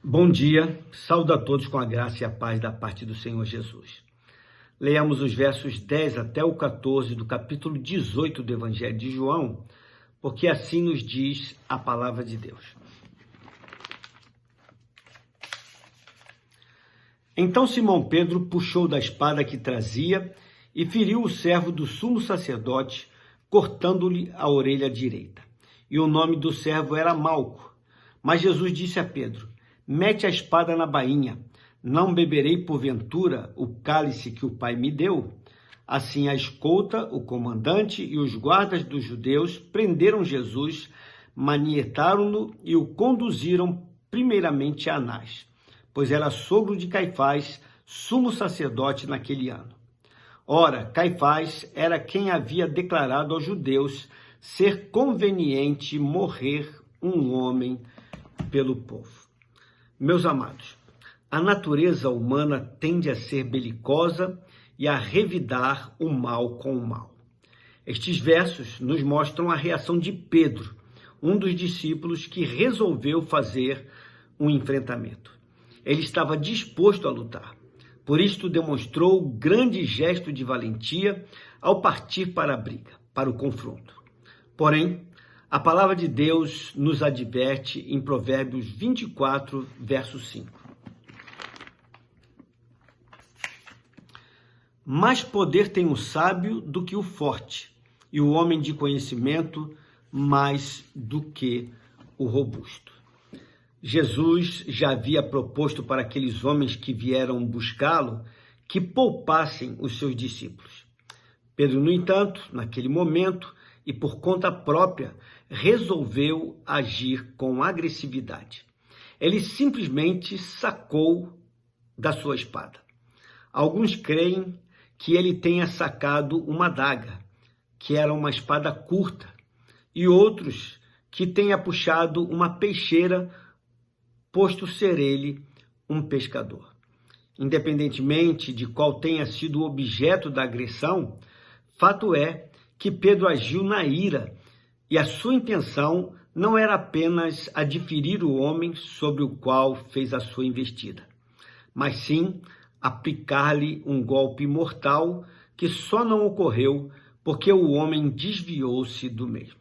Bom dia, saúdo a todos com a graça e a paz da parte do Senhor Jesus. Leamos os versos 10 até o 14 do capítulo 18 do Evangelho de João, porque assim nos diz a palavra de Deus. Então Simão Pedro puxou da espada que trazia e feriu o servo do sumo sacerdote, cortando-lhe a orelha direita. E o nome do servo era Malco. Mas Jesus disse a Pedro: mete a espada na bainha, não beberei porventura o cálice que o Pai me deu? Assim a escolta, o comandante e os guardas dos judeus prenderam Jesus, manietaram-no e o conduziram primeiramente a Anás, pois era sogro de Caifás, sumo sacerdote naquele ano. Ora, Caifás era quem havia declarado aos judeus ser conveniente morrer um homem pelo povo. Meus amados, a natureza humana tende a ser belicosa e a revidar o mal com o mal. Estes versos nos mostram a reação de Pedro, um dos discípulos que resolveu fazer um enfrentamento. Ele estava disposto a lutar. Por isto demonstrou grande gesto de valentia ao partir para a briga, para o confronto. Porém, a palavra de Deus nos adverte em Provérbios 24, verso 5. Mais poder tem o sábio do que o forte, e o homem de conhecimento mais do que o robusto. Jesus já havia proposto para aqueles homens que vieram buscá-lo que poupassem os seus discípulos. Pedro, no entanto, naquele momento e por conta própria, resolveu agir com agressividade. Ele simplesmente sacou da sua espada. Alguns creem que ele tenha sacado uma adaga, que era uma espada curta, e outros que tenha puxado uma peixeira, posto ser ele um pescador. Independentemente de qual tenha sido o objeto da agressão, fato é que Pedro agiu na ira, e a sua intenção não era apenas adferir o homem sobre o qual fez a sua investida, mas sim aplicar-lhe um golpe mortal que só não ocorreu porque o homem desviou-se do mesmo.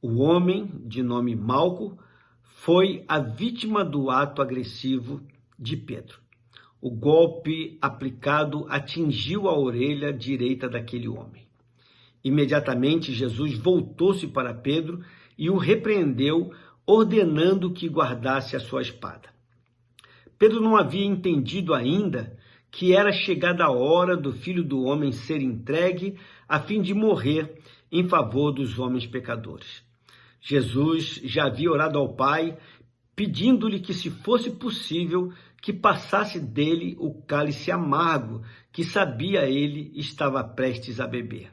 O homem, de nome Malco, foi a vítima do ato agressivo de Pedro. O golpe aplicado atingiu a orelha direita daquele homem. Imediatamente, Jesus voltou-se para Pedro e o repreendeu, ordenando que guardasse a sua espada. Pedro não havia entendido ainda que era chegada a hora do Filho do Homem ser entregue a fim de morrer em favor dos homens pecadores. Jesus já havia orado ao Pai, pedindo-lhe que, se fosse possível, que passasse dele o cálice amargo que sabia ele estava prestes a beber.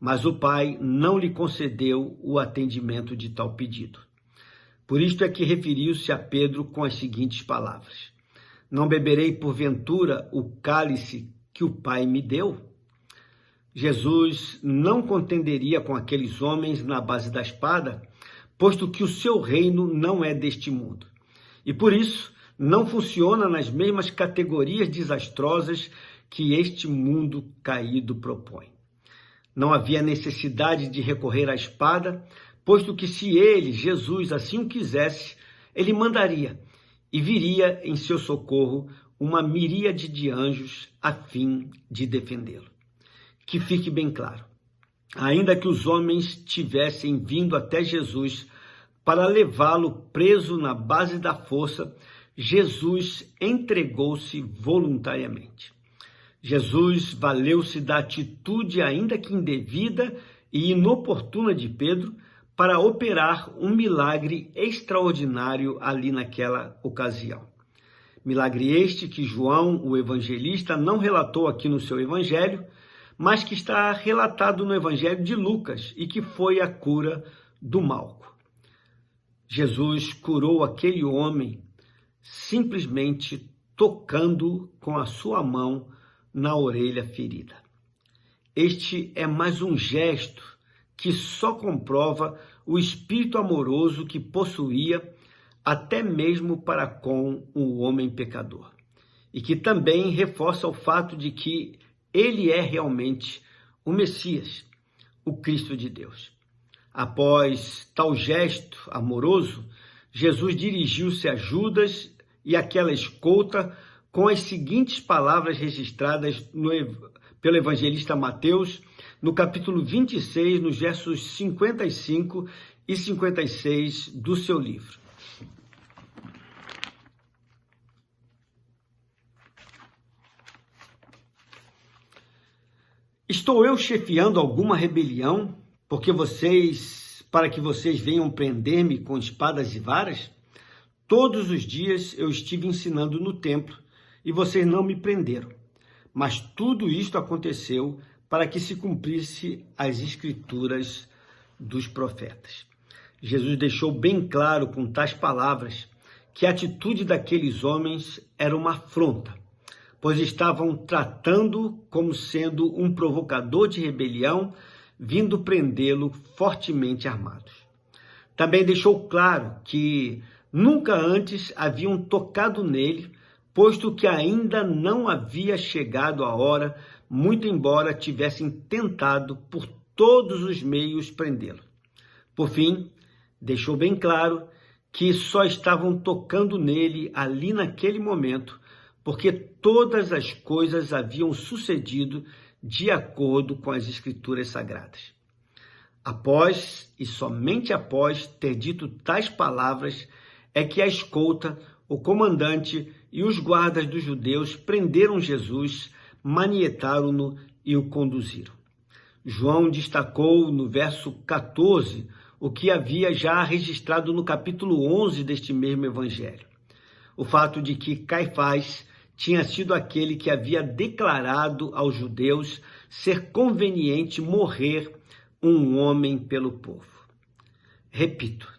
Mas o Pai não lhe concedeu o atendimento de tal pedido. Por isto é que referiu-se a Pedro com as seguintes palavras: não beberei porventura o cálice que o Pai me deu? Jesus não contenderia com aqueles homens na base da espada, posto que o seu reino não é deste mundo. E por isso não funciona nas mesmas categorias desastrosas que este mundo caído propõe. Não havia necessidade de recorrer à espada, posto que se ele, Jesus, assim o quisesse, ele mandaria e viria em seu socorro uma miríade de anjos a fim de defendê-lo. Que fique bem claro, ainda que os homens tivessem vindo até Jesus para levá-lo preso na base da força, Jesus entregou-se voluntariamente. Jesus valeu-se da atitude, ainda que indevida e inoportuna, de Pedro para operar um milagre extraordinário ali naquela ocasião. Milagre este que João, o evangelista, não relatou aqui no seu evangelho, mas que está relatado no evangelho de Lucas e que foi a cura do Malco. Jesus curou aquele homem simplesmente tocando com a sua mão na orelha ferida. Este é mais um gesto que só comprova o espírito amoroso que possuía até mesmo para com o homem pecador, e que também reforça o fato de que ele é realmente o Messias, o Cristo de Deus. Após tal gesto amoroso, Jesus dirigiu-se a Judas e aquela escolta com as seguintes palavras registradas pelo evangelista Mateus, no capítulo 26, nos versos 55 e 56 do seu livro. Estou eu chefiando alguma rebelião para que vocês venham prender-me com espadas e varas? Todos os dias eu estive ensinando no templo e vocês não me prenderam. Mas tudo isto aconteceu para que se cumprisse as escrituras dos profetas. Jesus deixou bem claro com tais palavras que a atitude daqueles homens era uma afronta, pois estavam tratando como sendo um provocador de rebelião, vindo prendê-lo fortemente armados. Também deixou claro que nunca antes haviam tocado nele, posto que ainda não havia chegado a hora, muito embora tivessem tentado por todos os meios prendê-lo. Por fim, deixou bem claro que só estavam tocando nele ali naquele momento, porque todas as coisas haviam sucedido de acordo com as Escrituras Sagradas. Após, e somente após, ter dito tais palavras, é que a escolta, o comandante e os guardas dos judeus prenderam Jesus, manietaram-no e o conduziram. João destacou no verso 14 o que havia já registrado no capítulo 11 deste mesmo evangelho. O fato de que Caifás tinha sido aquele que havia declarado aos judeus ser conveniente morrer um homem pelo povo. Repito,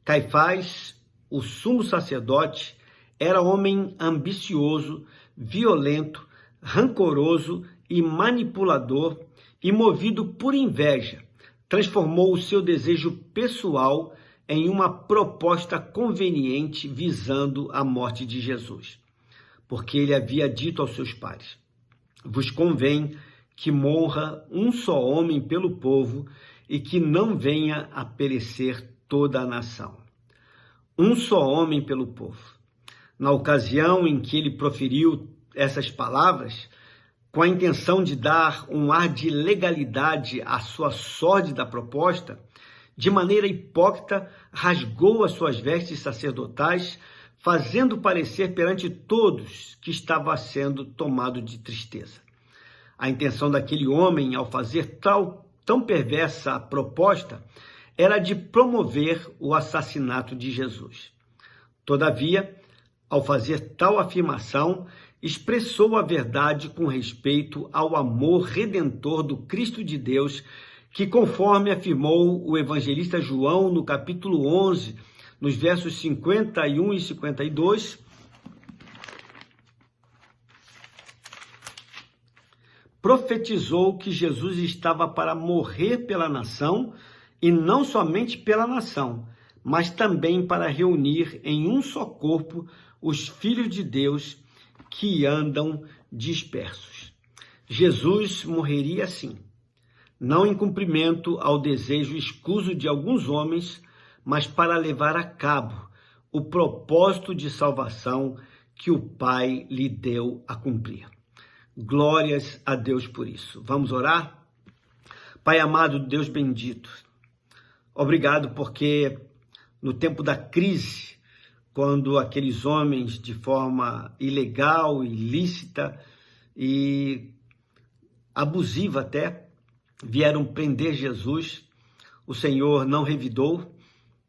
Caifás, o sumo sacerdote, era homem ambicioso, violento, rancoroso e manipulador, e movido por inveja, transformou o seu desejo pessoal em uma proposta conveniente visando a morte de Jesus. Porque ele havia dito aos seus pares: vos convém que morra um só homem pelo povo e que não venha a perecer toda a nação. Um só homem pelo povo. Na ocasião em que ele proferiu essas palavras, com a intenção de dar um ar de legalidade à sua sórdida proposta, de maneira hipócrita, rasgou as suas vestes sacerdotais, fazendo parecer perante todos que estava sendo tomado de tristeza. A intenção daquele homem, ao fazer tão perversa proposta, era de promover o assassinato de Jesus. Todavia, ao fazer tal afirmação, expressou a verdade com respeito ao amor redentor do Cristo de Deus, que, conforme afirmou o evangelista João no capítulo 11, nos versos 51 e 52, profetizou que Jesus estava para morrer pela nação, e não somente pela nação, mas também para reunir em um só corpo os filhos de Deus que andam dispersos. Jesus morreria assim, não em cumprimento ao desejo escuso de alguns homens, mas para levar a cabo o propósito de salvação que o Pai lhe deu a cumprir. Glórias a Deus por isso. Vamos orar? Pai amado, Deus bendito, obrigado porque no tempo da crise, quando aqueles homens, de forma ilegal, ilícita e abusiva até, vieram prender Jesus, o Senhor não revidou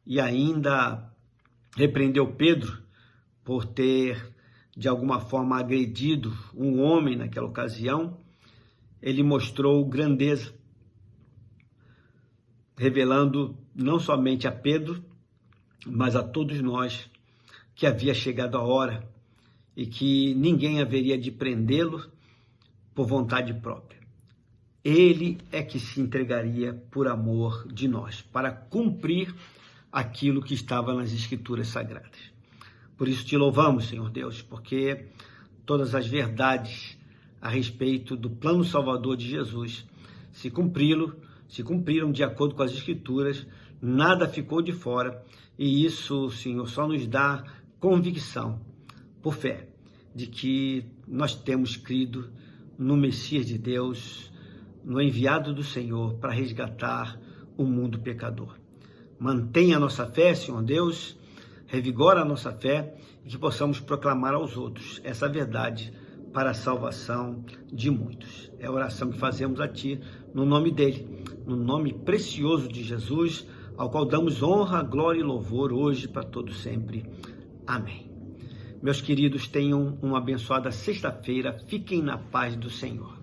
e ainda repreendeu Pedro por ter, de alguma forma, agredido um homem naquela ocasião. Ele mostrou grandeza, revelando não somente a Pedro, mas a todos nós, que havia chegado a hora e que ninguém haveria de prendê-lo por vontade própria. Ele é que se entregaria por amor de nós, para cumprir aquilo que estava nas Escrituras Sagradas. Por isso te louvamos, Senhor Deus, porque todas as verdades a respeito do plano salvador de Jesus se cumpriram de acordo com as Escrituras, nada ficou de fora, e isso, Senhor, só nos dá convicção, por fé, de que nós temos crido no Messias de Deus, no enviado do Senhor para resgatar o mundo pecador. Mantenha a nossa fé, Senhor Deus, revigora a nossa fé e que possamos proclamar aos outros essa verdade para a salvação de muitos. É a oração que fazemos a Ti, no nome dEle, no nome precioso de Jesus, ao qual damos honra, glória e louvor hoje para todos sempre. Amém. Meus queridos, tenham uma abençoada sexta-feira. Fiquem na paz do Senhor.